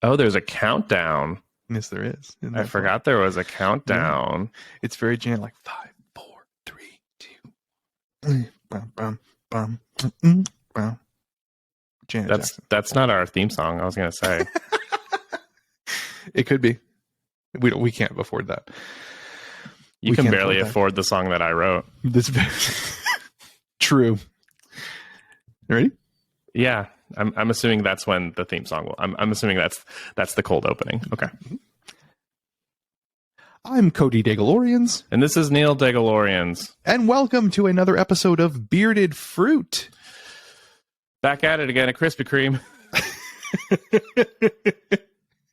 Oh, there's a countdown. Yes, there is. I forgot there was a countdown. Yeah. It's very Janet, like 5, 4, 3, 2. Bum, bum, bum, bum. Janet Jackson. That's not our theme song. I was gonna say it could be. We can't afford that. You can barely afford the song that I wrote. This true. You ready? Yeah, I'm assuming that's when the theme song will. I'm assuming that's the cold opening. Okay. I'm Cody DeGalorians. And this is Neil DeGalorians. And welcome to another episode of Bearded Fruit. Back at it again at Krispy Kreme.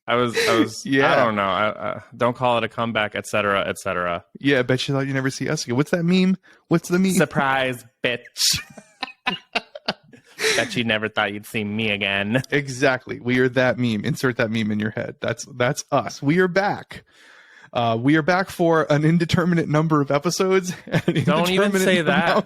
I was. Yeah. I don't know. Don't call it a comeback, etc., etc. Yeah, I bet you thought you never see us again. What's that meme? What's the meme? Surprise, bitch. Bet you never thought you'd see me again. Exactly. We are that meme. Insert that meme in your head. That's us. We are back. We are back for an indeterminate number of episodes. Don't even say that.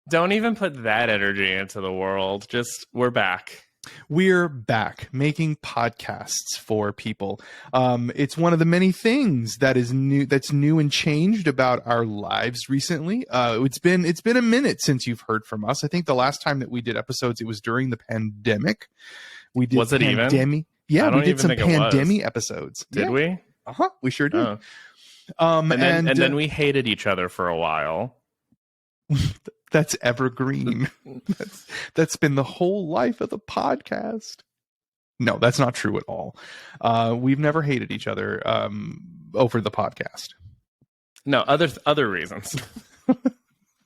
Don't even put that energy into the world. Just, we're back. We're back making podcasts for people. It's one of the many things that is new, that's new and changed about our lives recently. It's been a minute since you've heard from us. I think the last time that we did episodes, it was during the pandemic. We did. Was it even? Yeah, we did some pandemic episodes. Did we? We sure did. And then we hated each other for a while. That's evergreen. That's been the whole life of the podcast. No, that's not true at all. We've never hated each other over the podcast. No, other reasons.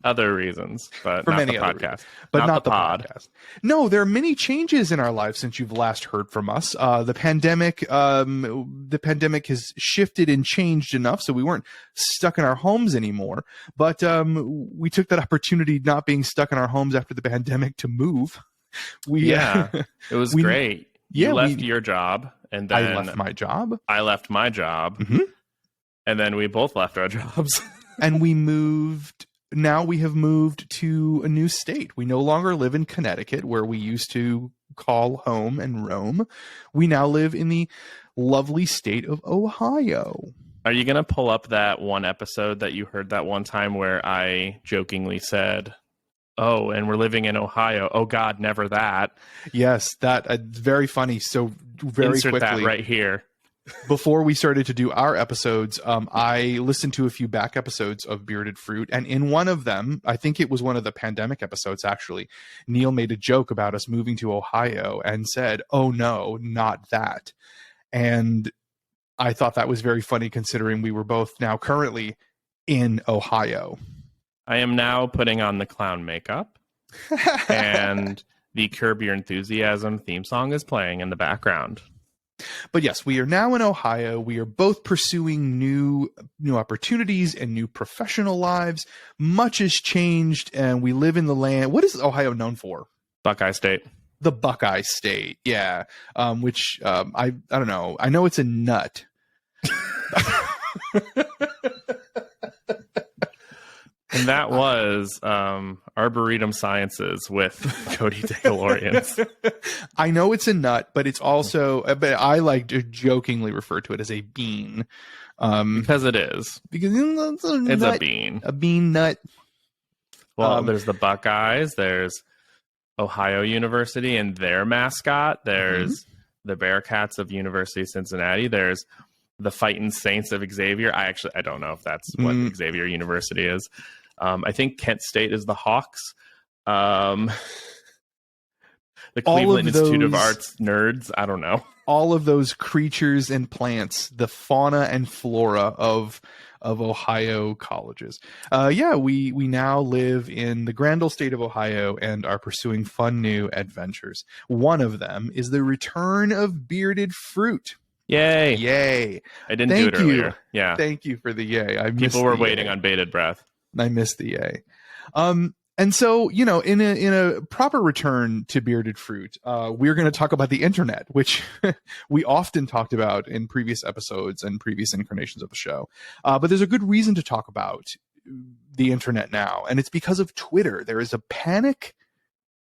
Other reasons, but for not many the other podcast. Reasons, but not the pod. Podcast. No, there are many changes in our lives since you've last heard from us. The pandemic has shifted and changed enough, so we weren't stuck in our homes anymore. But we took that opportunity, not being stuck in our homes after the pandemic, to move. It was great. You left your job, and then I left my job. I left my job, and then we both left our jobs, and we moved. Now we have moved to a new state. We no longer live in Connecticut, where we used to call home and roam. We now live in the lovely state of Ohio. Are you going to pull up that one episode that you heard that one time where I jokingly said, "Oh, and we're living in Ohio. Oh God, never that." Yes, that very funny. So very Insert quickly, that right here. Before we started to do our episodes, I listened to a few back episodes of Bearded Fruit, and in one of them, I think it was one of the pandemic episodes actually, Neil made a joke about us moving to Ohio and said, "Oh no, not that." And I thought that was very funny considering we were both now currently in Ohio. I am now putting on the clown makeup and the Curb Your Enthusiasm theme song is playing in the background. But yes, we are now in Ohio. We are both pursuing new opportunities and new professional lives. Much has changed, and we live in the land. What is Ohio known for? Buckeye State. The Buckeye State, yeah. Which I don't know. I know it's a nut. And that was Arboretum Sciences with Cody DeGalorians. I know it's a nut, but it's also, but I like to jokingly refer to it as a bean. Because it is. Because it's a bean. A bean nut. Well, there's the Buckeyes. There's Ohio University and their mascot. There's the Bearcats of University of Cincinnati. There's the Fighting Saints of Xavier. I don't know if that's what Xavier University is. I think Kent State is the Hawks. The Cleveland Institute of Arts nerds. I don't know. All of those creatures and plants, the fauna and flora of Ohio colleges. We now live in the grand old state of Ohio and are pursuing fun new adventures. One of them is the return of Bearded Fruit. Yay. I didn't do it earlier. Yeah. Thank you for the yay. People were waiting on bated breath. I missed the yay. And so, in a proper return to Bearded Fruit, we're going to talk about the internet, which we often talked about in previous episodes and previous incarnations of the show. But there's a good reason to talk about the internet now, and it's because of Twitter. There is a panic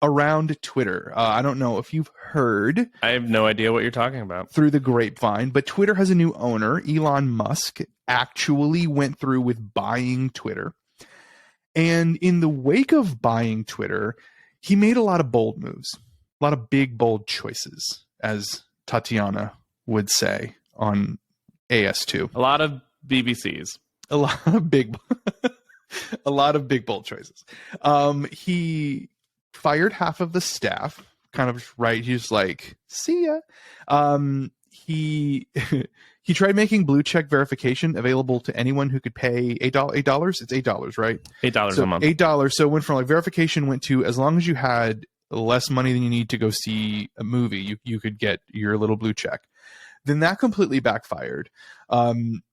around Twitter. I don't know if you've heard. I have no idea what you're talking about. Through the grapevine, but Twitter has a new owner. Elon Musk actually went through with buying Twitter. And in the wake of buying Twitter, he made a lot of bold moves, a lot of big, bold choices, as Tatiana would say on AS2. A lot of BBCs. A lot of big, a lot of big, bold choices. He fired half of the staff, kind of right. He's like, see ya. He tried making blue check verification available to anyone who could pay $8. It's $8, right? $8 a month. $8. So it went from like verification went to, as long as you had less money than you need to go see a movie, you could get your little blue check. Then that completely backfired.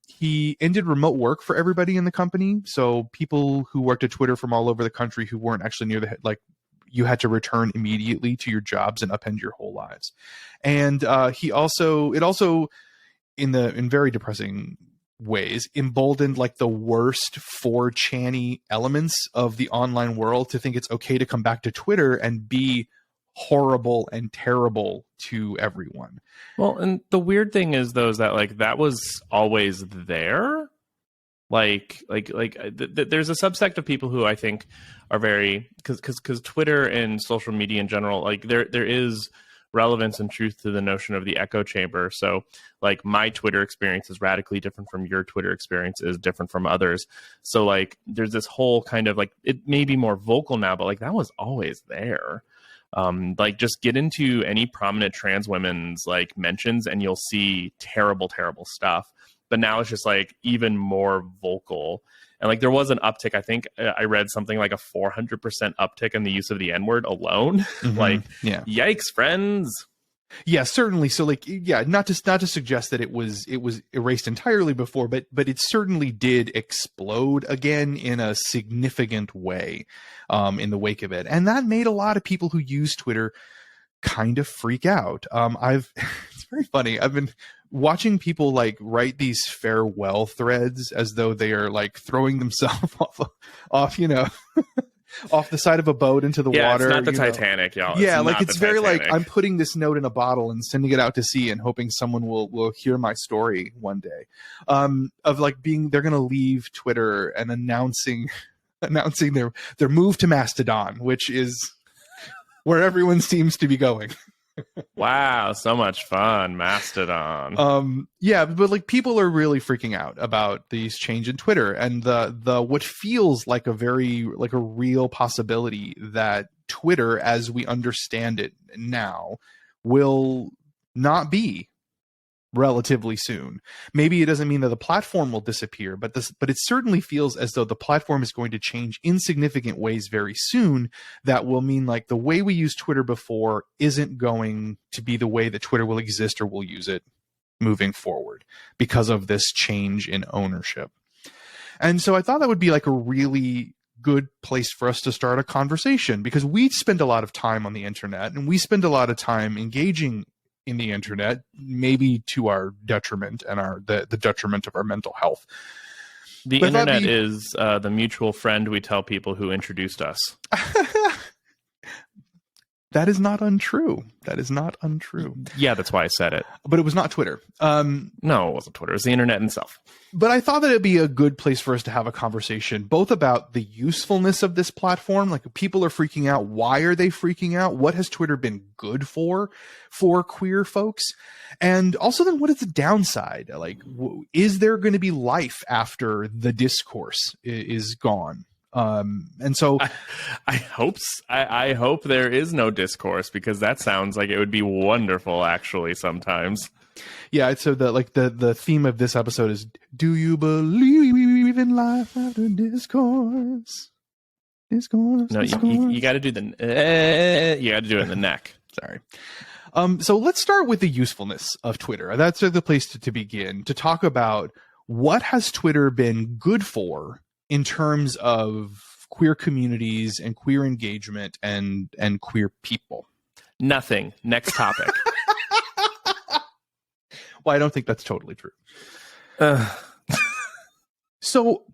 He ended remote work for everybody in the company. So people who worked at Twitter from all over the country who weren't actually near the head, like, you had to return immediately to your jobs and upend your whole lives. And it also in very depressing ways emboldened like the worst 4chan-y elements of the online world to think it's okay to come back to Twitter and be horrible and terrible to everyone. Well, and the weird thing is though, is that like that was always there. There's a subsect of people who I think are very, because Twitter and social media in general, like there is relevance and truth to the notion of the echo chamber. So like my Twitter experience is radically different from your Twitter experience is different from others. So like there's this whole kind of like, it may be more vocal now, but like that was always there. Like just get into any prominent trans women's like mentions and you'll see terrible, terrible stuff. But now it's just like even more vocal. And like there was an uptick. I think I read something like a 400% uptick in the use of the N-word alone. Mm-hmm. Like, yeah. Yikes, friends. Yeah, certainly. So like, yeah, not to suggest that it was erased entirely before, but it certainly did explode again in a significant way in the wake of it. And that made a lot of people who use Twitter kind of freak out. It's very funny. I've been watching people like write these farewell threads as though they are like throwing themselves off, off the side of a boat into the water. It's not the Titanic, y'all. Yeah, like it's very Titanic. Like I'm putting this note in a bottle and sending it out to sea and hoping someone will hear my story one day. Of like they're gonna leave Twitter and announcing their move to Mastodon, which is where everyone seems to be going. Wow, so much fun, Mastodon. Yeah, but like people are really freaking out about these change in Twitter and the what feels like a real possibility that Twitter as we understand it now will not be relatively soon. Maybe it doesn't mean that the platform will disappear, but it certainly feels as though the platform is going to change in significant ways very soon. That will mean like the way we used Twitter before isn't going to be the way that Twitter will exist or will use it moving forward because of this change in ownership. And so I thought that would be like a really good place for us to start a conversation, because we spend a lot of time on the internet and we spend a lot of time engaging in the internet, maybe to our detriment and the detriment of our mental health. The internet is the mutual friend we tell people who introduced us. That is not untrue. That is not untrue. Yeah, that's why I said it. But it was not Twitter. No, it wasn't Twitter. It was the internet itself. But I thought that it'd be a good place for us to have a conversation, both about the usefulness of this platform. Like, people are freaking out. Why are they freaking out? What has Twitter been good for queer folks? And also then what is the downside? Like, is there going to be life after the discourse is gone? And so I hope there is no discourse, because that sounds like it would be wonderful actually sometimes. Yeah, so the theme of this episode is, do you believe in life after discourse? Discourse. No, you got to do you got to do it in the neck. Sorry. So let's start with the usefulness of Twitter. That's the place to begin, to talk about what has Twitter been good for in terms of queer communities and queer engagement and queer people. Nothing. Next topic. Well, I don't think that's totally true. So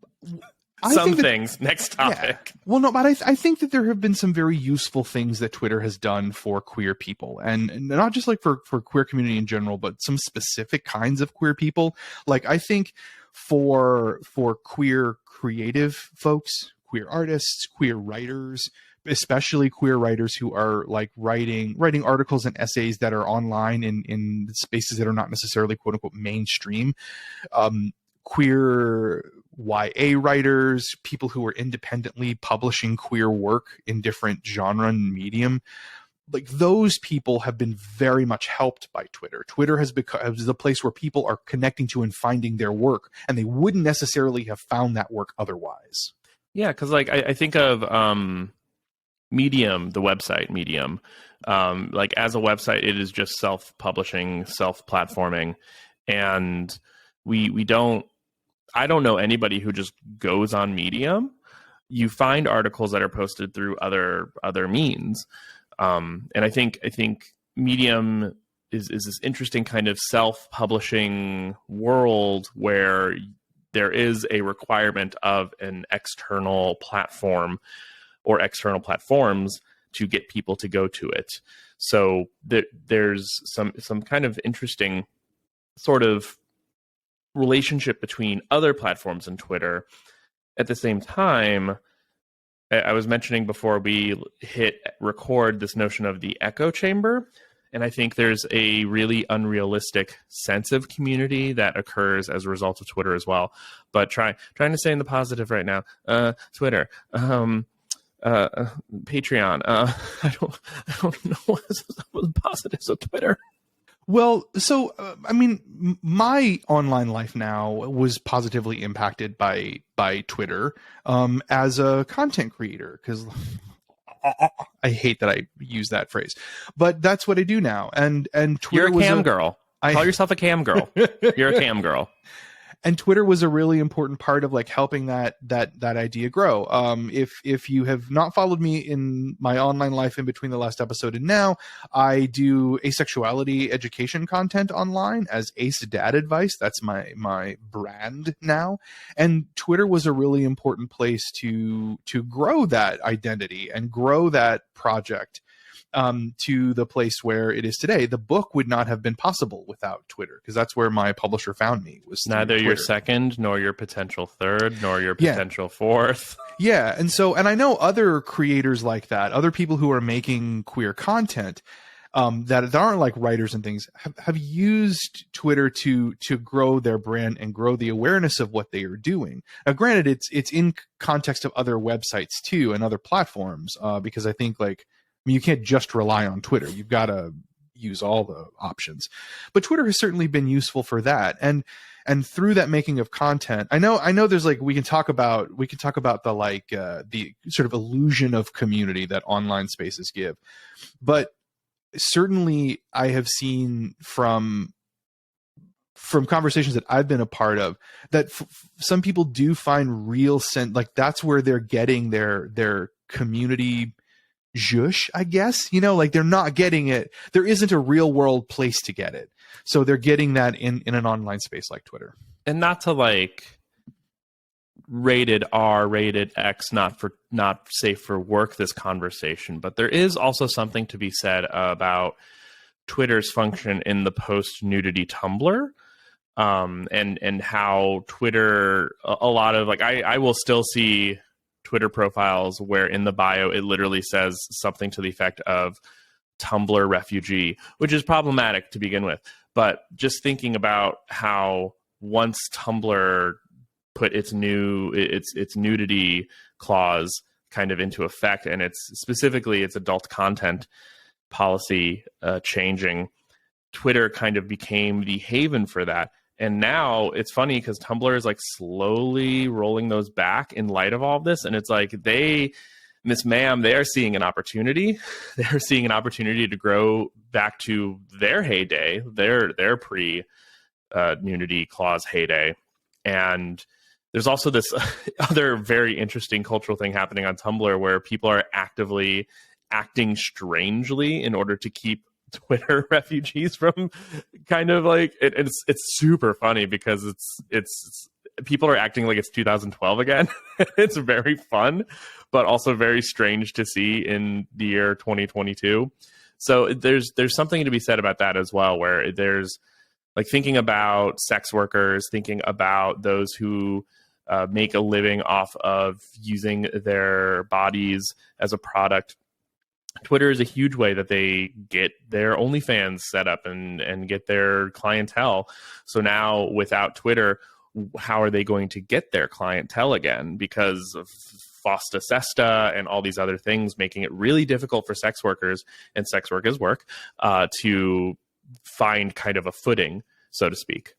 things. Next topic. Yeah. Well, no, but I think that there have been some very useful things that Twitter has done for queer people, and not just like for queer community in general, but some specific kinds of queer people. Like I think for queer creative folks, queer artists, queer writers, especially queer writers who are like writing articles and essays that are online in spaces that are not necessarily quote unquote mainstream. Queer YA writers, people who are independently publishing queer work in different genre and medium, like those people have been very much helped by Twitter. Twitter has become the place where people are connecting to and finding their work, and they wouldn't necessarily have found that work otherwise. Yeah, because like I think of Medium, the website Medium, like as a website, it is just self-publishing, self-platforming, and I don't know anybody who just goes on Medium. You find articles that are posted through other means, and I think Medium is this interesting kind of self-publishing world where there is a requirement of an external platform or external platforms to get people to go to it. So there's some kind of interesting sort of relationship between other platforms and Twitter. At the same time, I was mentioning before we hit record this notion of the echo chamber. And I think there's a really unrealistic sense of community that occurs as a result of Twitter as well. But trying to stay in the positive right now. Twitter, Patreon. I don't know what's the positives of Twitter. Well, so I mean, my online life now was positively impacted by Twitter as a content creator, because I hate that I use that phrase, but that's what I do now. And Twitter, you're a cam girl. Call yourself a cam girl. You're a cam girl. And Twitter was a really important part of like helping that idea grow. If you have not followed me in my online life in between the last episode and now, I do asexuality education content online as Ace Dad Advice. That's my brand now. And Twitter was a really important place to grow that identity and grow that project to the place where it is today. The book would not have been possible without Twitter, because that's where my publisher found me. Was neither your second, nor your potential third, nor your potential fourth. Yeah, and I know other creators like that, other people who are making queer content that aren't like writers and things, have used Twitter to grow their brand and grow the awareness of what they are doing. Now, granted, it's in context of other websites too and other platforms, because I think like, you can't just rely on Twitter. You've got to use all the options. But Twitter has certainly been useful for that. And through that making of content, I know there's like, we can talk about the like the sort of illusion of community that online spaces give. But certainly I have seen from conversations that I've been a part of that some people do find real sense, like that's where they're getting their community zhush, I guess, like they're not getting it. There isn't a real world place to get it. So they're getting that in an online space like Twitter. And not to like rated R, rated X, not safe for work this conversation, but there is also something to be said about Twitter's function in the post-nudity Tumblr. And how Twitter, a lot of like, I will still see Twitter profiles where in the bio it literally says something to the effect of Tumblr refugee, which is problematic to begin with. But just thinking about how once Tumblr put its nudity clause kind of into effect, and it's specifically its adult content policy changing, Twitter kind of became the haven for that. And now it's funny because Tumblr is like slowly rolling those back in light of all of this. And it's like Miss Ma'am, they are seeing an opportunity. They're seeing an opportunity to grow back to their heyday, their pre-nudity clause heyday. And there's also this other very interesting cultural thing happening on Tumblr where people are actively acting strangely in order to keep Twitter refugees from kind of like it's super funny because it's people are acting like it's 2012 again. It's very fun, but also very strange to see in the year 2022. So there's something to be said about that as well, where there's like thinking about sex workers, thinking about those who make a living off of using their bodies as a product. Twitter is a huge way that they get their OnlyFans set up and get their clientele. So now without Twitter, how are they going to get their clientele again? Because of FOSTA SESTA and all these other things, making it really difficult for sex workers and sex workers work to find kind of a footing, so to speak.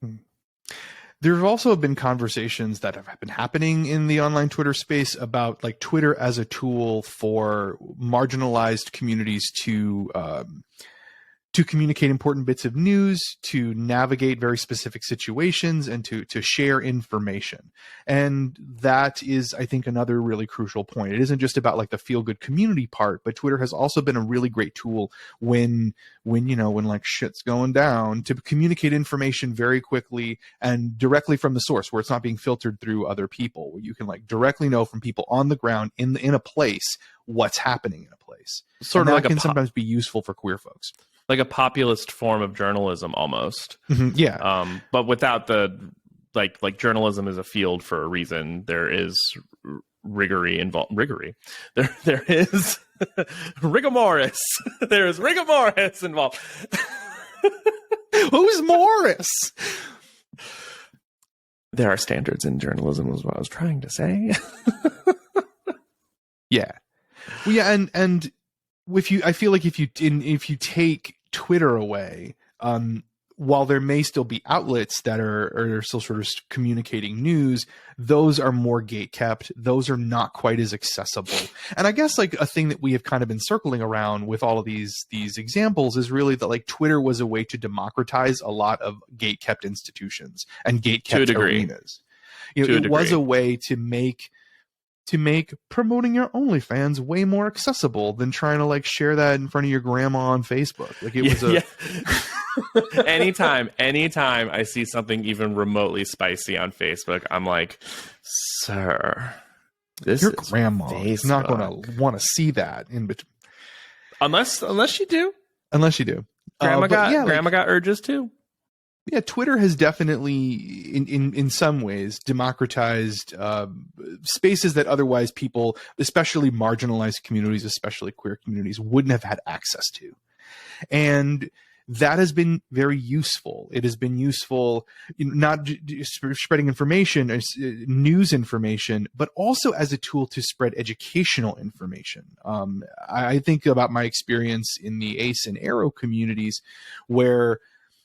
There have also been conversations that have been happening in the online Twitter space about like Twitter as a tool for marginalized communities to communicate important bits of news, to navigate very specific situations, and to share information. And that is, I think, another really crucial point. It isn't just about like the feel-good community part, but Twitter has also been a really great tool when like shit's going down, to communicate information very quickly and directly from the source, where it's not being filtered through other people, where you can like directly know from people on the ground in a place what's happening in a place. Sort of like can sometimes be useful for queer folks. Like a populist form of journalism almost. Mm-hmm, yeah. But without the like journalism is a field for a reason. There is rigory involved. There is rigor mortis. There is rigor mortis involved. Who's Morris? There are standards in journalism, was what I was trying to say. Yeah. Well, yeah, and I feel like if you take Twitter away, while there may still be outlets that are still sort of communicating news, those are more gate-kept. Those are not quite as accessible. And I guess like a thing that we have kind of been circling around with all of these examples is really that like Twitter was a way to democratize a lot of gate-kept institutions and gate-kept arenas. It was a way to make promoting your OnlyFans way more accessible than trying to like share that in front of your grandma on Facebook. Like it was anytime I see something even remotely spicy on Facebook, I'm like, sir, your grandma is not going to want to see that in between. Unless you do. Grandma got urges too. Yeah, Twitter has definitely, in some ways, democratized spaces that otherwise people, especially marginalized communities, especially queer communities, wouldn't have had access to. And that has been very useful. It has been useful, not spreading information, news information, but also as a tool to spread educational information. I think about my experience in the ACE and Arrow communities, where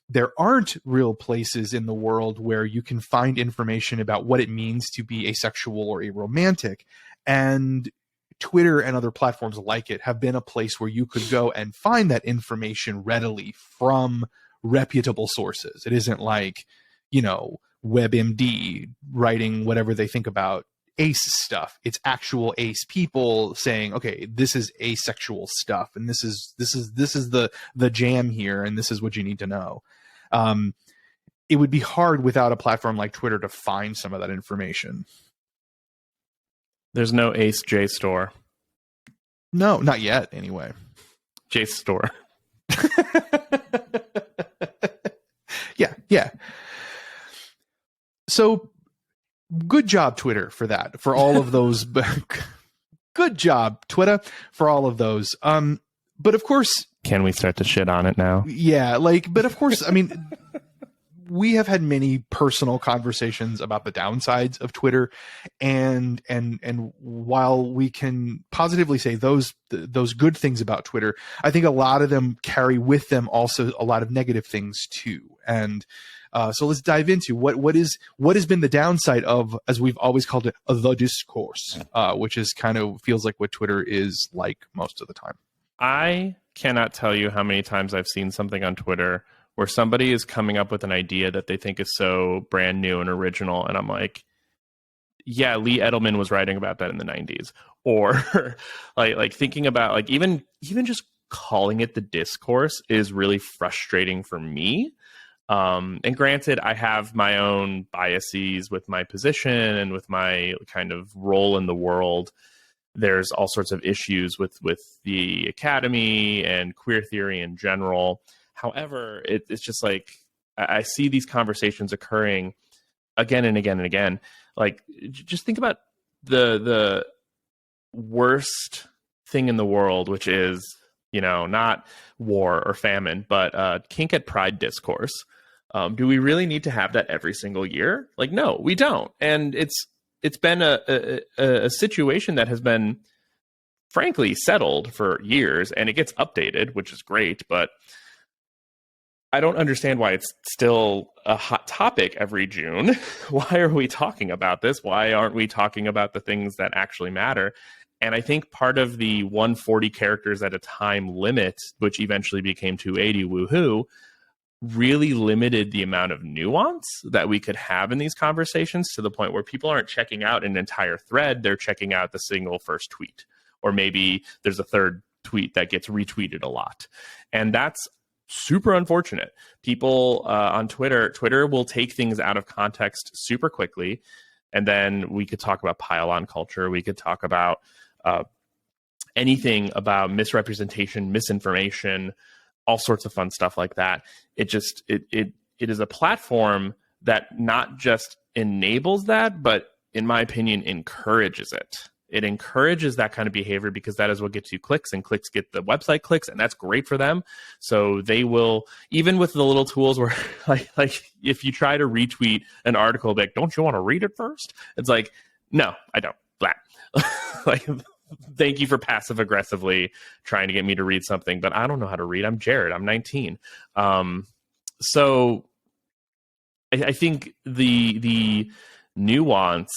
there aren't real places in the world where you can find information about what it means to be asexual or aromantic. And Twitter and other platforms like it have been a place where you could go and find that information readily from reputable sources. It isn't like, WebMD writing whatever they think about ACE stuff. It's actual ACE people saying, okay, this is asexual stuff, and this is the jam here, and this is what you need to know. It would be hard without a platform like Twitter to find some of that information. There's no Ace J store. No, not yet, anyway. J store. Yeah. So good job, Twitter, for that, for all of those. Good job, Twitter, for all of those. But of course, can we start to shit on it now? Yeah, but of course, I mean, we have had many personal conversations about the downsides of Twitter, and while we can positively say those good things about Twitter, I think a lot of them carry with them also a lot of negative things too. And so let's dive into what has been the downside of, as we've always called it, the discourse, which is kind of feels like what Twitter is like most of the time. I cannot tell you how many times I've seen something on Twitter where somebody is coming up with an idea that they think is so brand new and original, and I'm like, yeah, Lee Edelman was writing about that in the 90s. Or like thinking about like even just calling it the discourse is really frustrating for me. And granted, I have my own biases with my position and with my kind of role in the world. There's all sorts of issues with the academy and queer theory in general. However, it's just like I see these conversations occurring again and again and again. Like, just think about the worst thing in the world, which is, not war or famine, but kink at pride discourse. Do we really need to have that every single year? Like, no, we don't. And it's been a situation that has been, frankly, settled for years, and it gets updated, which is great, but I don't understand why it's still a hot topic every June. Why are we talking about this? Why aren't we talking about the things that actually matter? And I think part of the 140 characters at a time limit, which eventually became 280, woohoo, really limited the amount of nuance that we could have in these conversations, to the point where people aren't checking out an entire thread. They're checking out the single first tweet, or maybe there's a third tweet that gets retweeted a lot. And that's super unfortunate. People on Twitter will take things out of context super quickly. And then we could talk about pile-on culture. We could talk about anything about misrepresentation, misinformation, all sorts of fun stuff like that. It is a platform that not just enables that, but in my opinion, encourages it. It encourages that kind of behavior, because that is what gets you clicks, and clicks get the website clicks, and that's great for them. So they will, even with the little tools where like if you try to retweet an article, like, don't you want to read it first? It's like, no, I don't. Blah. Like, thank you for passive aggressively trying to get me to read something, but I don't know how to read. I'm Jared. I'm 19. So I think the nuance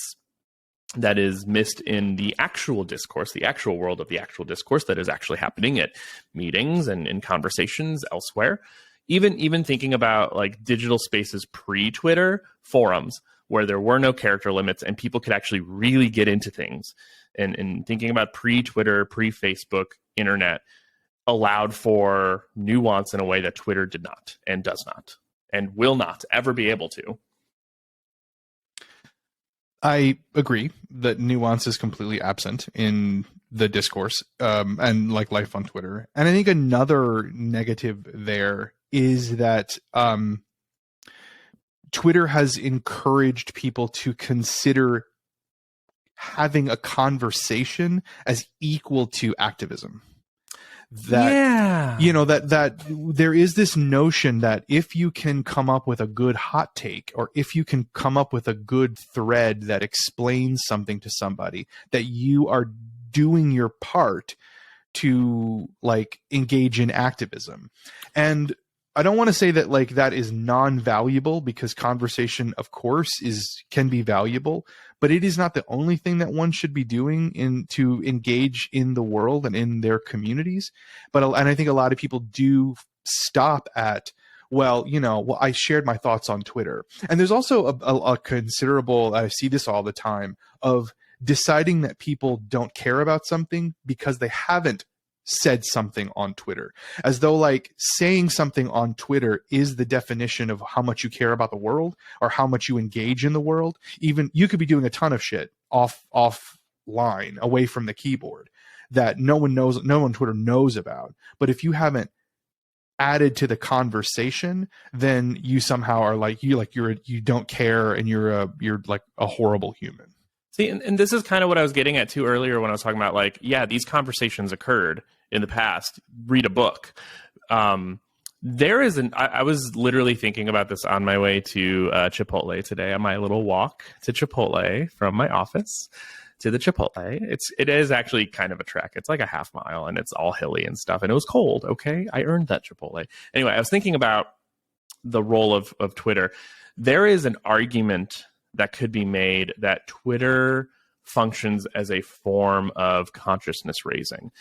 that is missed in the actual discourse, the actual world of the actual discourse that is actually happening at meetings and in conversations elsewhere, even thinking about like digital spaces pre-Twitter, forums where there were no character limits and people could actually really get into things, and thinking about pre-Twitter, pre-Facebook internet allowed for nuance in a way that Twitter did not, and does not, and will not ever be able to. I agree that nuance is completely absent in the discourse, and like life on Twitter. And I think another negative there is that Twitter has encouraged people to consider having a conversation as equal to activism. That that there is this notion that if you can come up with a good hot take, or if you can come up with a good thread that explains something to somebody, that you are doing your part to like engage in activism. And I don't want to say that like that is non-valuable, because conversation, of course, can be valuable, but it is not the only thing that one should be doing to engage in the world and in their communities. And I think a lot of people do stop at, I shared my thoughts on Twitter. And there's also a considerable, I see this all the time, of deciding that people don't care about something because they haven't said something on Twitter, as though like saying something on Twitter is the definition of how much you care about the world or how much you engage in the world. Even you could be doing a ton of shit offline, away from the keyboard, that no one on Twitter knows about. But if you haven't added to the conversation, then you somehow are like you don't care, and you're like a horrible human. See, and this is kind of what I was getting at too earlier when I was talking about like, yeah, these conversations occurred in the past. Read a book. I was literally thinking about this on my way to Chipotle today, on my little walk to Chipotle from my office to the Chipotle. It is actually kind of a trek. It's like a half mile, and it's all hilly and stuff. And it was cold. Okay, I earned that Chipotle. Anyway, I was thinking about the role of Twitter. There is an argument that could be made that Twitter functions as a form of consciousness raising.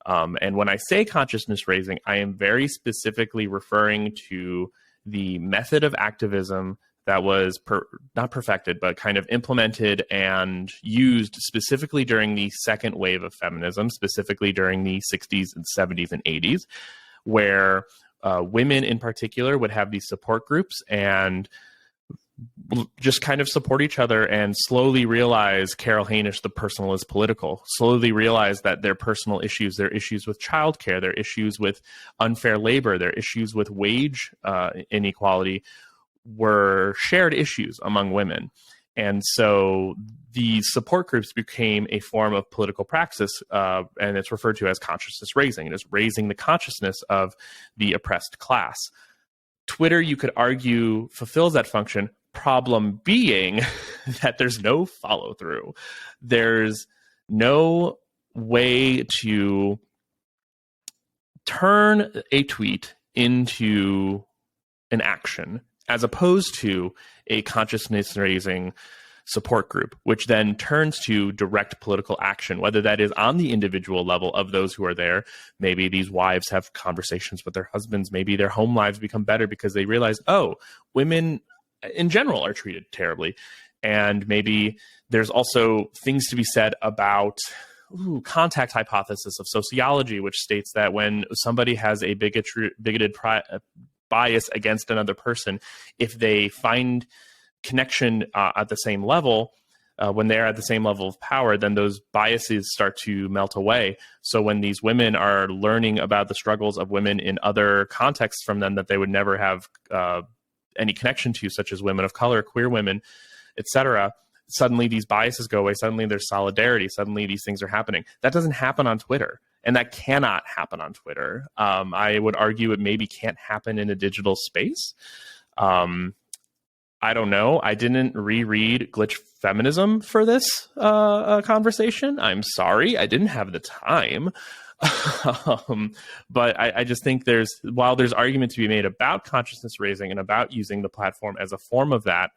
And when I say consciousness raising, I am very specifically referring to the method of activism that was not perfected, but kind of implemented and used specifically during the second wave of feminism, specifically during the 60s and 70s and 80s, where women in particular would have these support groups and just kind of support each other and slowly realize, Carol Hainish, the personal is political, slowly realize that their personal issues, their issues with childcare, their issues with unfair labor, their issues with wage inequality were shared issues among women. And so the support groups became a form of political praxis, and it's referred to as consciousness raising. It is raising the consciousness of the oppressed class. Twitter, you could argue, fulfills that function. Problem being that there's no follow through. There's no way to turn a tweet into an action, as opposed to a consciousness raising support group, which then turns to direct political action, whether that is on the individual level of those who are there. Maybe these wives have conversations with their husbands. Maybe their home lives become better because they realize, oh, women in general are treated terribly. And maybe there's also things to be said about contact hypothesis of sociology, which states that when somebody has a bigoted bias against another person, if they find connection at the same level, when they're at the same level of power, then those biases start to melt away. So when these women are learning about the struggles of women in other contexts from them that they would never have any connection to, such as women of color, queer women, etc., suddenly these biases go away. Suddenly there's solidarity. Suddenly these things are happening. That doesn't happen on Twitter. And that cannot happen on Twitter. I would argue it maybe can't happen in a digital space. I don't know. I didn't reread Glitch Feminism for this conversation. I'm sorry. I didn't have the time. But I just think while there's argument to be made about consciousness raising and about using the platform as a form of that,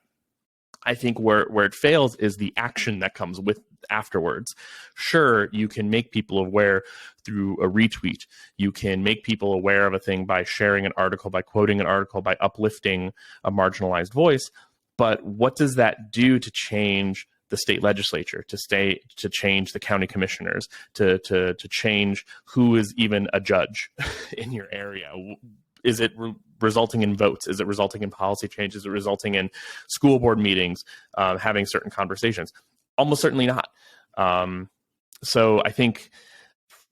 I think where it fails is the action that comes with afterwards. Sure, you can make people aware through a retweet. You can make people aware of a thing by sharing an article, by quoting an article, by uplifting a marginalized voice. But what does that do to change the state legislature, to change the county commissioners, to change who is even a judge in your area? Is it resulting in votes? Is it resulting in policy change? Is it resulting in school board meetings having certain conversations? Almost certainly not. So I think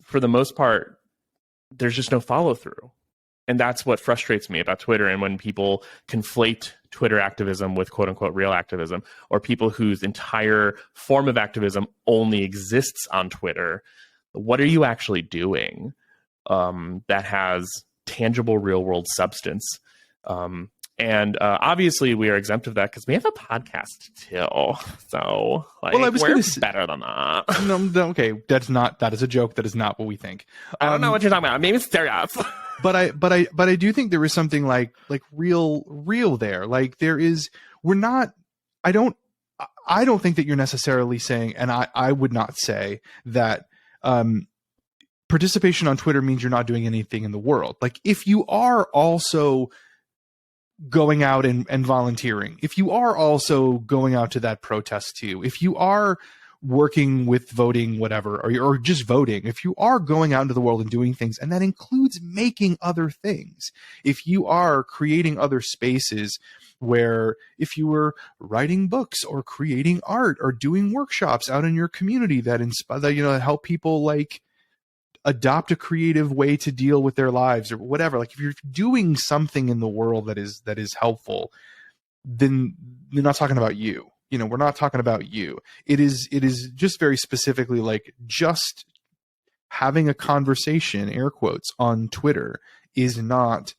for the most part, there's just no follow through. And that's what frustrates me about Twitter. And when people conflate Twitter activism with quote unquote real activism, or people whose entire form of activism only exists on Twitter, what are you actually doing that has tangible real world substance? And obviously we are exempt of that because we have a podcast too. So we're better than that. No, okay. That is a joke. That is not what we think. I don't know what you're talking about. Maybe it's serious. But I do think there is something like real there. Like there is, I don't think that you're necessarily saying, and I would not say that, participation on Twitter means you're not doing anything in the world. Like if you are also going out and volunteering, if you are also going out to that protest too, if you are working with voting, whatever, or just voting, if you are going out into the world and doing things, and that includes making other things, if you are creating other spaces where if you were writing books or creating art or doing workshops out in your community that inspire, that help people like adopt a creative way to deal with their lives or whatever, like if you're doing something in the world that is helpful, then you're not talking about you. We're not talking about you. It is just very specifically like just having a conversation, air quotes, on Twitter is not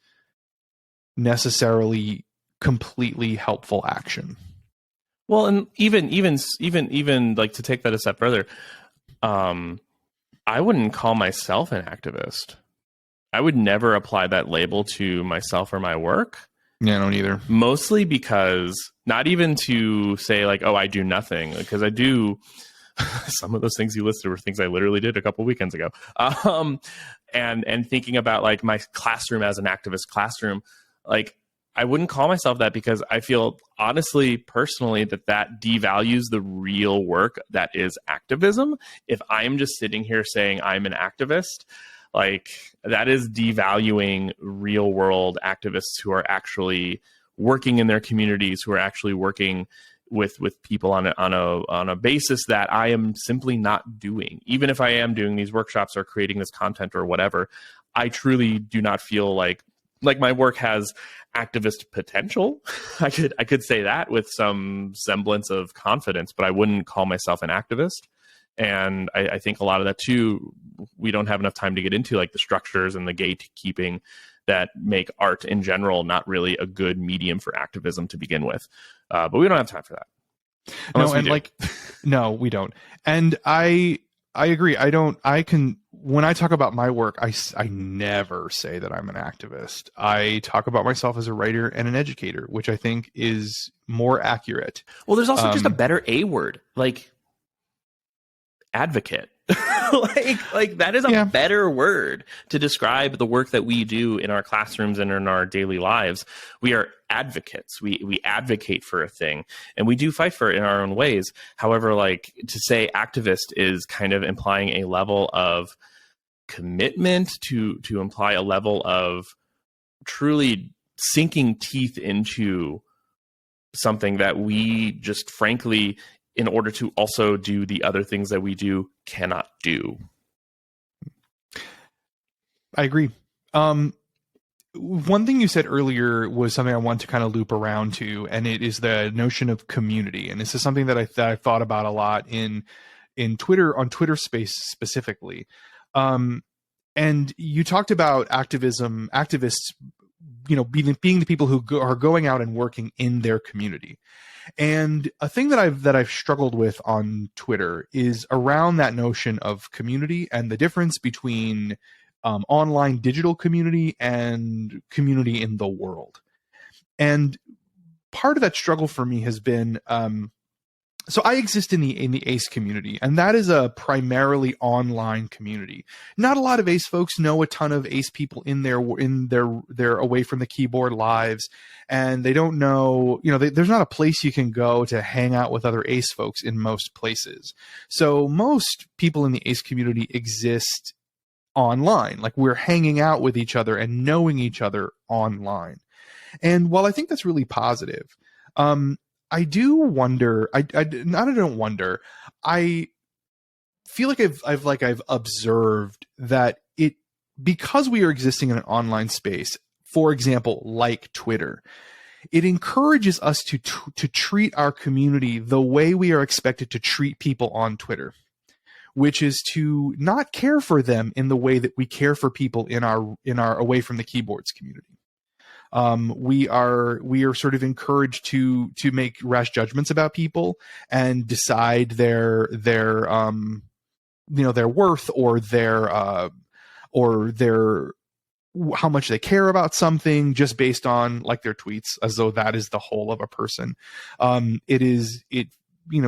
necessarily completely helpful action. Well, and even like to take that a step further, I wouldn't call myself an activist. I would never apply that label to myself or my work. Yeah, I don't either. Mostly because, not even to say like, oh, I do nothing, because I do. Some of those things you listed were things I literally did a couple weekends ago. And thinking about like my classroom as an activist classroom, like I wouldn't call myself that because I feel honestly, personally, that devalues the real work that is activism. If I'm just sitting here saying I'm an activist, Like, that is devaluing real world activists who are actually working in their communities, who are actually working with people on a basis that I am simply not doing. Even if I am doing these workshops or creating this content or whatever, I truly do not feel like my work has activist potential. I could say that with some semblance of confidence, but I wouldn't call myself an activist. And I think a lot of that too, we don't have enough time to get into, like the structures and the gatekeeping that make art in general not really a good medium for activism to begin with. But we don't have time for that. No, and no, we don't. And I agree. When I talk about my work, I never say that I'm an activist. I talk about myself as a writer and an educator, which I think is more accurate. Well, there's also just a better A word, like advocate. like that is a better word to describe the work that we do in our classrooms and in our daily lives. We are advocates. We advocate for a thing, and we do fight for it in our own ways. However, like, to say activist is kind of implying a level of commitment, to imply a level of truly sinking teeth into something that we just frankly, in order to also do the other things that we do, cannot do. I agree. One thing you said earlier was something I want to kind of loop around to, and it is the notion of community. And this is something that I thought about a lot in Twitter, on Twitter Space specifically. And you talked about activists, being the people who are going out and working in their community. And a thing that I've struggled with on Twitter is around that notion of community and the difference between online digital community and community in the world. And part of that struggle for me has been, so I exist in the ACE community, and that is a primarily online community. Not a lot of ACE folks know a ton of ACE people in their away from the keyboard lives, and they don't know, there's not a place you can go to hang out with other ACE folks in most places. So most people in the ACE community exist online, like we're hanging out with each other and knowing each other online. And while I think that's really positive, I do wonder. I don't wonder. I feel like I've observed that because we are existing in an online space, for example, like Twitter, it encourages us to treat our community the way we are expected to treat people on Twitter, which is to not care for them in the way that we care for people in our away from the keyboards community. We are sort of encouraged to make rash judgments about people and decide their worth or their how much they care about something just based on like their tweets, as though that is the whole of a person.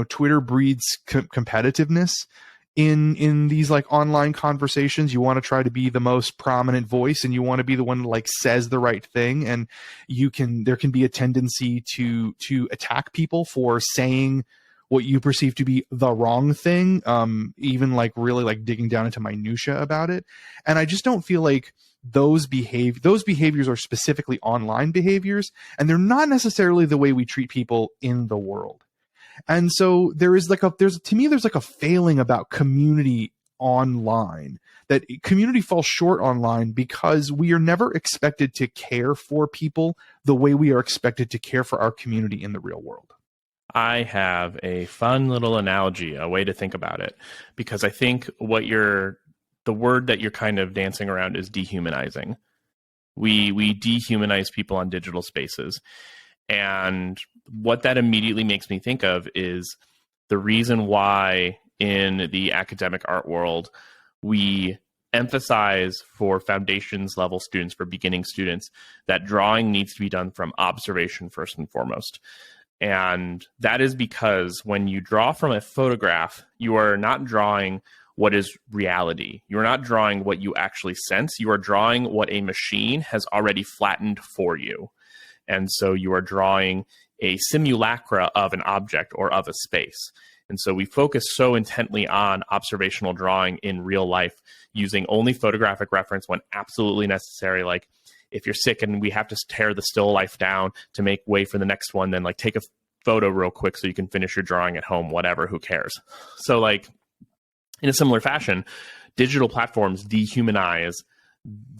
Twitter breeds competitiveness in these like online conversations. You want to try to be the most prominent voice, and you want to be the one that like says the right thing, and there can be a tendency to attack people for saying what you perceive to be the wrong thing, even like really like digging down into minutia about it. And I just don't feel like those behaviors are specifically online behaviors, and they're not necessarily the way we treat people in the world. And so there's like a failing about community online, that community falls short online because we are never expected to care for people the way we are expected to care for our community in the real world. I have a fun little analogy, a way to think about it, because I think the word that you're kind of dancing around is dehumanizing. We dehumanize people on digital spaces. And what that immediately makes me think of is the reason why in the academic art world, we emphasize for foundations level students, for beginning students, that drawing needs to be done from observation first and foremost. And that is because when you draw from a photograph, you are not drawing what is reality. You are not drawing what you actually sense. You are drawing what a machine has already flattened for you. And so you are drawing a simulacra of an object or of a space. And so we focus so intently on observational drawing in real life, using only photographic reference when absolutely necessary. Like if you're sick and we have to tear the still life down to make way for the next one, then like take a photo real quick so you can finish your drawing at home, whatever, who cares? So like in a similar fashion, digital platforms dehumanize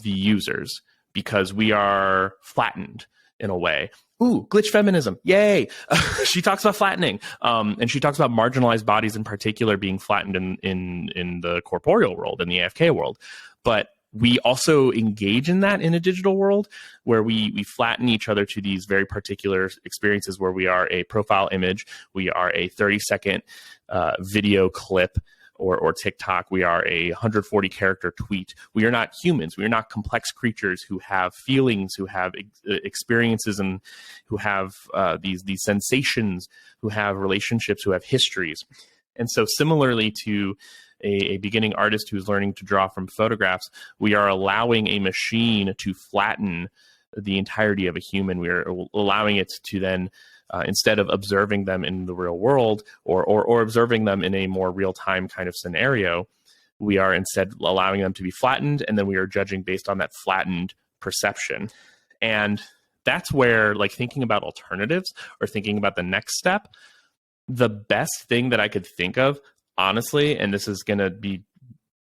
the users because we are flattened in a way. Ooh, glitch feminism. Yay. She talks about flattening. And she talks about marginalized bodies in particular being flattened in the corporeal world, in the AFK world. But we also engage in that in a digital world where we flatten each other to these very particular experiences where we are a profile image, we are a 30-second video clip, or TikTok, we are a 140 character tweet. We are not humans. We are not complex creatures who have feelings, who have experiences, and who have these sensations, who have relationships, who have histories. And so similarly to a beginning artist who's learning to draw from photographs, we are allowing a machine to flatten the entirety of a human. We are allowing it to then instead of observing them in the real world or observing them in a more real-time kind of scenario, we are instead allowing them to be flattened, and then we are judging based on that flattened perception. And that's where, like, thinking about alternatives or thinking about the next step, the best thing that I could think of, honestly, and this is going to be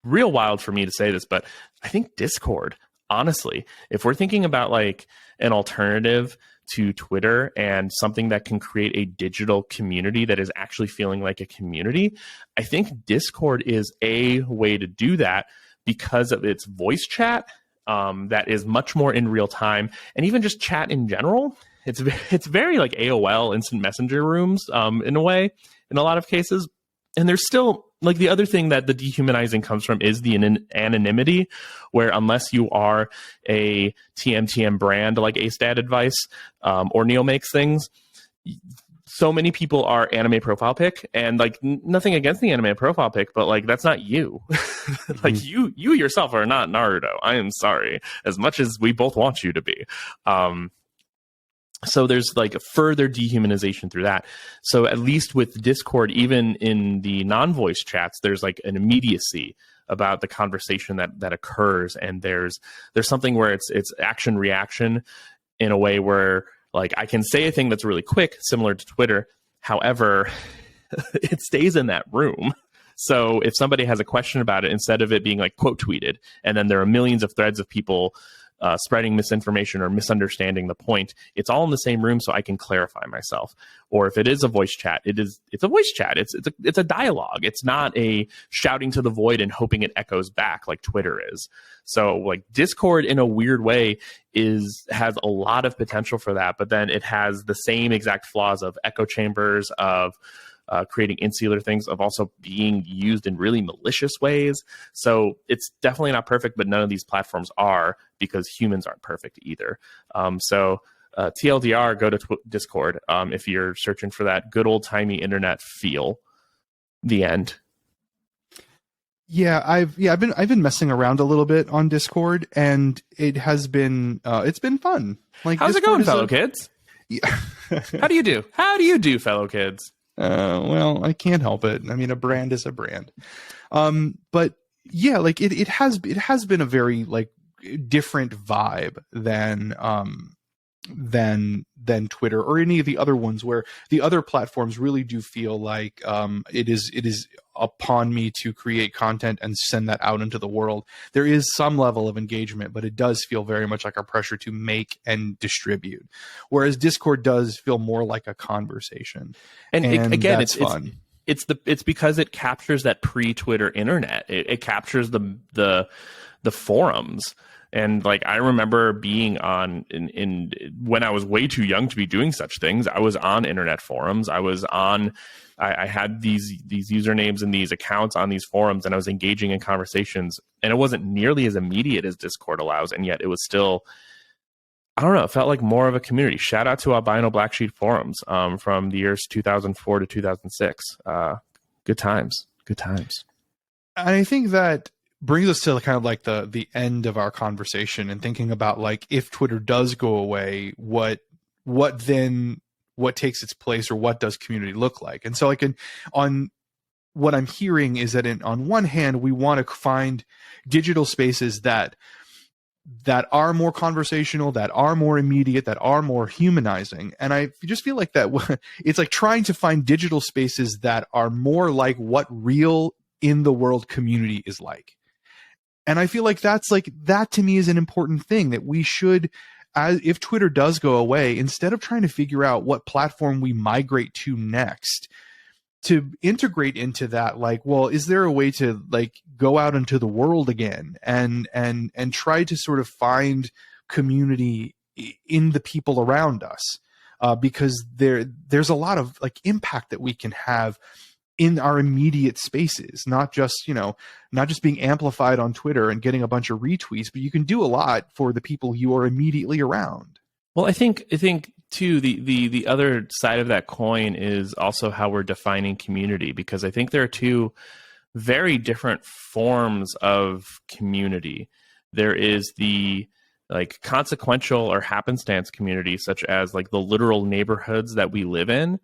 real wild for me to say this, but I think Discord, honestly, if we're thinking about like an alternative to Twitter and something that can create a digital community that is actually feeling like a community, I think Discord is a way to do that because of its voice chat that is much more in real time, and even just chat in general. It's very like AOL instant messenger rooms in a way, in a lot of cases. And there's still, like, the other thing that the dehumanizing comes from is the anonymity, where unless you are a TM brand like A-Stat Advice or Neil Makes Things, so many people are anime profile pic, and like nothing against the anime profile pic, but like that's not you. Like you yourself are not Naruto. I am sorry, as much as we both want you to be. So there's like a further dehumanization through that. So at least with Discord, even in the non-voice chats, there's like an immediacy about the conversation that occurs, and there's something where it's action reaction in a way where like I can say a thing that's really quick, similar to Twitter. However, it stays in that room. So if somebody has a question about it, instead of it being like quote tweeted, and then there are millions of threads of people spreading misinformation or misunderstanding the point, it's all in the same room, so I can clarify myself. Or if it is a voice chat, it's a voice chat. It's a dialogue. It's not a shouting to the void and hoping it echoes back like Twitter is. So like Discord in a weird way has a lot of potential for that, but then it has the same exact flaws of echo chambers, of creating insular things, of also being used in really malicious ways. So it's definitely not perfect, but none of these platforms are, because humans aren't perfect either. So TLDR, go to Discord if you're searching for that good old-timey internet feel. The end. Yeah, I've been messing around a little bit on Discord, and it has been it's been fun. Like, how's Discord it going, fellow kids? Yeah. How do you do? How do you do, fellow kids? Well, I can't help it. I mean, a brand is a brand. But yeah, like it has been a very like different vibe than Twitter or any of the other ones, where the other platforms really do feel like it is upon me to create content and send that out into the world. There is some level of engagement, but it does feel very much like a pressure to make and distribute. Whereas Discord does feel more like a conversation. And again, that's fun. It's because it captures that pre-Twitter internet. It captures the forums. And like I remember being on in when I was way too young to be doing such things. I was on internet forums. I had these usernames and these accounts on these forums, and I was engaging in conversations. And it wasn't nearly as immediate as Discord allows, and yet it was still, I don't know, it felt like more of a community. Shout out to Albino Black Sheep forums from the years 2004 to 2006. Good times. And I think that brings us to kind of like the end of our conversation, and thinking about like, if Twitter does go away, what takes its place, or what does community look like? And so like on what I'm hearing is that on one hand, we want to find digital spaces that are more conversational, that are more immediate, that are more humanizing. And I just feel like that it's like trying to find digital spaces that are more like what real in the world community is like. And I feel like that to me is an important thing, that we should, if Twitter does go away, instead of trying to figure out what platform we migrate to next, to integrate into that, like, well, is there a way to like go out into the world again and try to sort of find community in the people around us, because there's a lot of like impact that we can have in our immediate spaces, not just being amplified on Twitter and getting a bunch of retweets, but you can do a lot for the people you are immediately around. Well, I think too, the other side of that coin is also how we're defining community, because I think there are two very different forms of community. There is the like consequential or happenstance community, such as like the literal neighborhoods that we live in.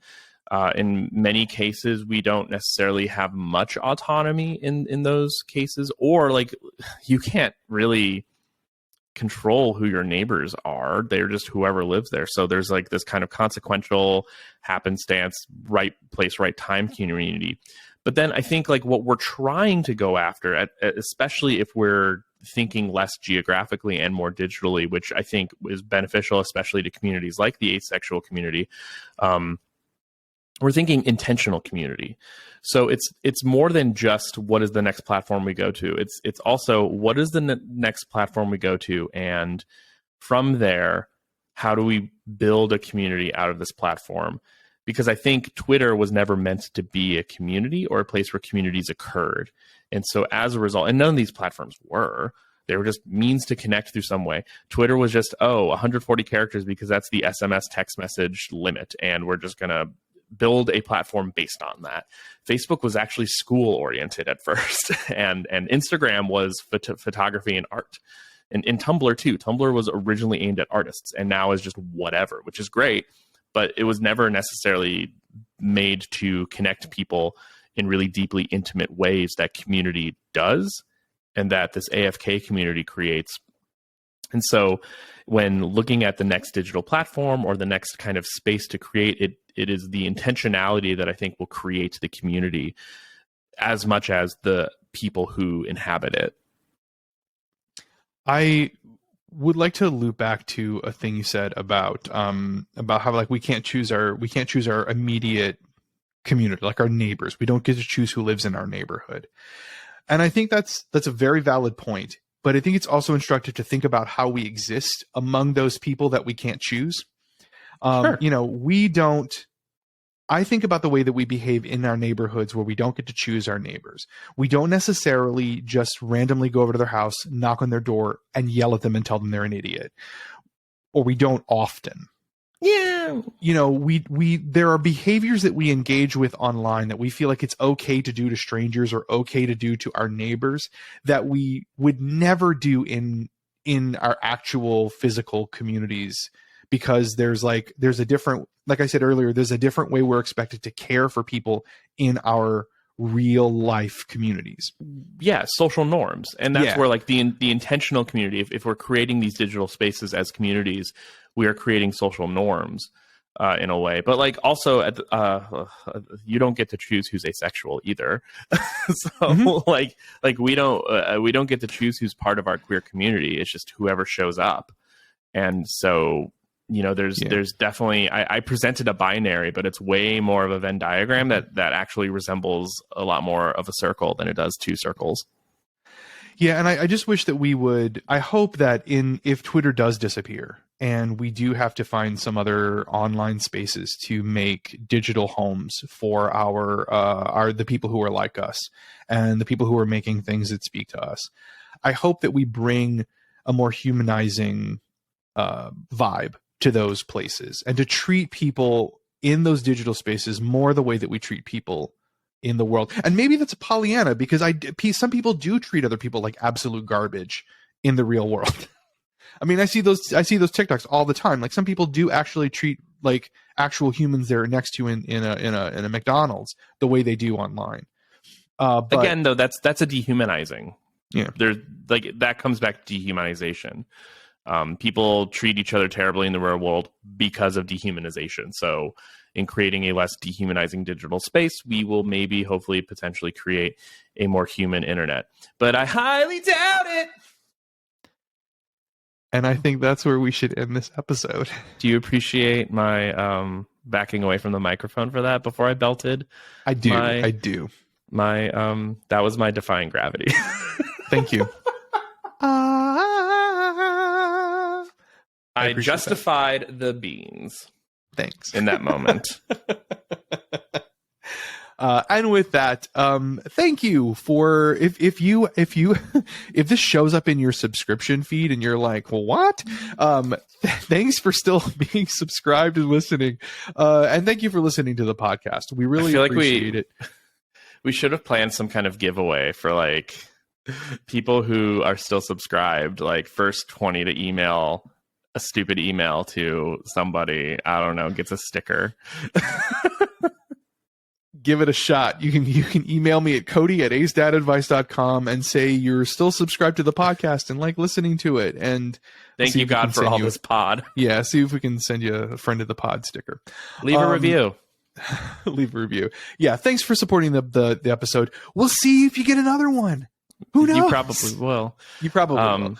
In many cases, we don't necessarily have much autonomy in those cases, or like you can't really control who your neighbors are. They're just whoever lives there. So there's like this kind of consequential happenstance, right place, right time community. But then I think like what we're trying to go after, especially if we're thinking less geographically and more digitally, which I think is beneficial, especially to communities like the asexual community, we're thinking intentional community. So it's more than just what is the next platform we go to. It's also what is the next platform we go to, and from there, how do we build a community out of this platform? Because I think Twitter was never meant to be a community or a place where communities occurred. And so as a result, and none of these platforms were, they were just means to connect through some way. Twitter was just, 140 characters because that's the SMS text message limit, and we're just going to build a platform based on that. Facebook was actually school oriented at first, and Instagram was photography and art, and Tumblr too. Tumblr was originally aimed at artists and now is just whatever, which is great, but it was never necessarily made to connect people in really deeply intimate ways that community does and that this AFK community creates. And so when looking at the next digital platform or the next kind of space to create it, it is the intentionality that I think will create the community as much as the people who inhabit it. I would like to loop back to a thing you said about how like we can't choose our immediate community, like our neighbors. We don't get to choose who lives in our neighborhood. And I think that's a very valid point. But I think it's also instructive to think about how we exist among those people that we can't choose. Sure. I think about the way that we behave in our neighborhoods where we don't get to choose our neighbors. We don't necessarily just randomly go over to their house, knock on their door, and yell at them and tell them they're an idiot. Or we don't often. Yeah. There are behaviors that we engage with online that we feel like it's okay to do to strangers or okay to do to our neighbors that we would never do in our actual physical communities, because there's a different, like I said earlier, there's a different way we're expected to care for people in our real life communities. Yeah, social norms. And that's where like the intentional community, if we're creating these digital spaces as communities, we are creating social norms in a way. But like also you don't get to choose who's asexual either. So like we don't get to choose who's part of our queer community. It's just whoever shows up. And so there's definitely, I presented a binary, but it's way more of a Venn diagram that actually resembles a lot more of a circle than it does two circles. Yeah, and I just wish that I hope that if Twitter does disappear and we do have to find some other online spaces to make digital homes for the people who are like us and the people who are making things that speak to us, I hope that we bring a more humanizing vibe to those places and to treat people in those digital spaces more the way that we treat people in the world. And maybe that's a Pollyanna, because some people do treat other people like absolute garbage in the real world. I mean, I see those TikToks all the time. Like some people do actually treat like actual humans they're next to in a McDonald's the way they do online. But again, though, that's a dehumanizing. Yeah. There's like that comes back to dehumanization. People treat each other terribly in the real world because of dehumanization. So in creating a less dehumanizing digital space, we will maybe, hopefully, potentially create a more human internet. But I highly doubt it. And I think that's where we should end this episode. Do you appreciate my backing away from the microphone for that before I belted? I do. That was my defying gravity. Thank you. I justified the beans. Thanks. In that moment. And with that, thank you for if this shows up in your subscription feed and you're like, well, what? Thanks for still being subscribed and listening. And thank you for listening to the podcast. We really appreciate it. We should have planned some kind of giveaway for like people who are still subscribed, like first 20 to email a stupid email to somebody, I don't know, gets a sticker. Give it a shot. You can email me at cody@acedadadvice.com and say you're still subscribed to the podcast and like listening to it. And thank you, God, for all this pod. Yeah, see if we can send you a friend of the pod sticker. Leave a review. Leave a review. Yeah, thanks for supporting the episode. We'll see if you get another one. Who knows? You probably will. You probably will.